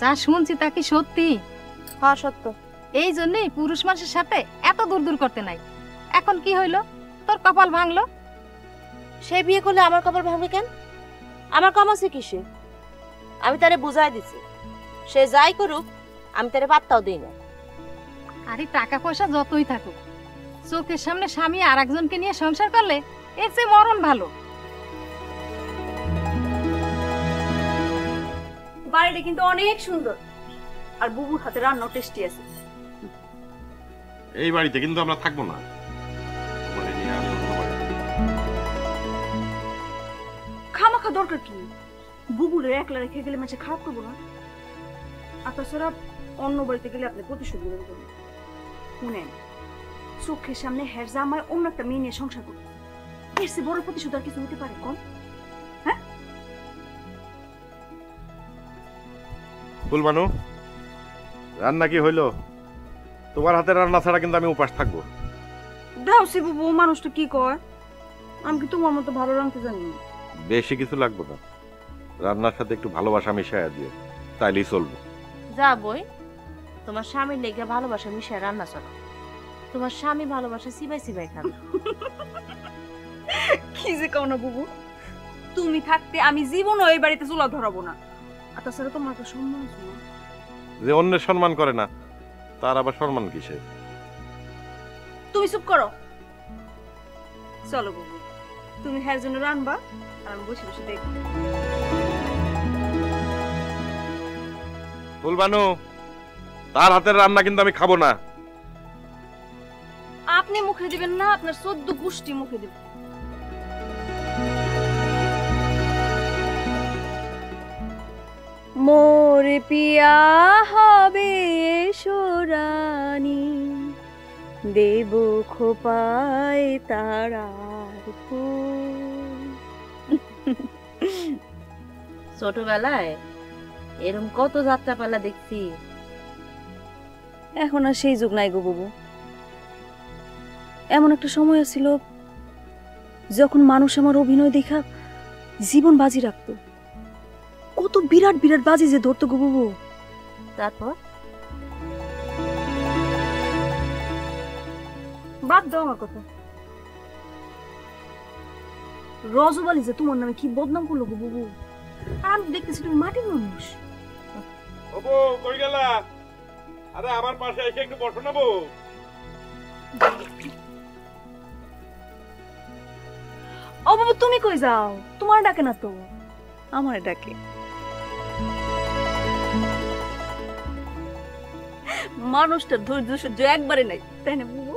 যা শুনছি তা কি সত্যি? হ্যাঁ সত্য। এই জন্যই পুরুষ মানুষের সাথে এত দূর দূর করতে নাই। এখন কি হইলো, তোর কপাল ভাঙলো? সে বিয়ে করলে আমার কপাল ভাঙবে কেন? আমার কাম আছে কিসে? আমি তারে বুঝাই দিছি, সে যাই করুক আমি তারে পাত্তাও দিই না। আরে টাকা পয়সা যতই থাকুক, চোখের সামনে স্বামী আর একজনকে নিয়ে সংসার করলে এর চেয়ে মরণ ভালো। বাড়িটা কিন্তু অনেক সুন্দর, আর বুবুর হাতে রান্না টেস্টি আছে। এই বাড়িতে কিন্তু আমরা থাকবো না, তোমারে নিয়ে আমি অন্য বাড়িতে। খামাখা দরকার কি? বুবুরে একলা রেখে গেলে মাঝে খারাপ করবো না। আর তাছাড়া অন্য বাড়িতে গেলে আপনি প্রতিশোধ গ্রহণ করবেন। শুনেন, চোখের সামনে হের জামাই অন্য একটা মেয়ে নিয়ে সংসার করবে, এর চেয়ে বড় প্রতিশোধ আর কিছু হতে পারে কম? হ্যাঁ ফুলবানু, রান্না কি হইলো? তোমার হাতের রান্না ছাড়া কিন্তু আমি উপাস থাকবো। দাও সে বুবু, মানুষটা কি কয়? আমি কি তোমার মতো ভালো রাঁধতে জানি না? বেশি কিছু লাগবে না, রান্নার সাথে একটু ভালোবাসা মিশাইয়া দিও, তাইলেই চলবো। যা বই, তোমার স্বামীর লেগে ভালোবাসা মিশায় রান্না চলো। তোমার স্বামী ভালোবাসা সিবাই সিবাই খাবে। কি যে কও না বুবু, তুমি থাকতে আমি জীবনও এই বাড়িতে চুলা ধরাবো না। আর তাছাড়া তোমার তো সম্মান আছে না? যে অন্যের সম্মান করে না, তার আবার সম্মান কিসে? তুমি চুপ করো। চলো বুবু, তুমি হ্যার জন্য রান্না আর আমি বসে বসে দেখবো। ফুলবানু, তার হাতের রান্না কিন্তু আমি খাবো না। আপনি মুখে দিবেন না, আপনার 14 গোষ্ঠী মুখে দিবেন। মোরে পিয়া হবে সোরানি, দেব খোপায় তারার ফুল। ছোটবেলায় এরকম কত যাত্রাপালা দেখছি, এখন আর সেই যুগ নাই গো বাবু। এমন একটা সময় ছিল যখন মানুষ আমার অভিনয় দেখা জীবন বাজি রাখতো। কত বিরাট বিরাট বাজি যে ধরতো গো বাবু। তারপর বাদ দাও আমার কথা। রজবালি যে তোমার নামে কি বদনাম করলো গো বাবু, আর আমি দেখতেছি তুমি মাটির মানুষ। ওগো, কই গেলা? আরে আমার পাশে এসে একটু বসো না বউ। ও বাবু, তুমি কই যাও? তোমার ডাকে না তো, আমার ডাকে। মানুষটার ধৈর্য সহ্য একবারে নাই, তাই না বাবু?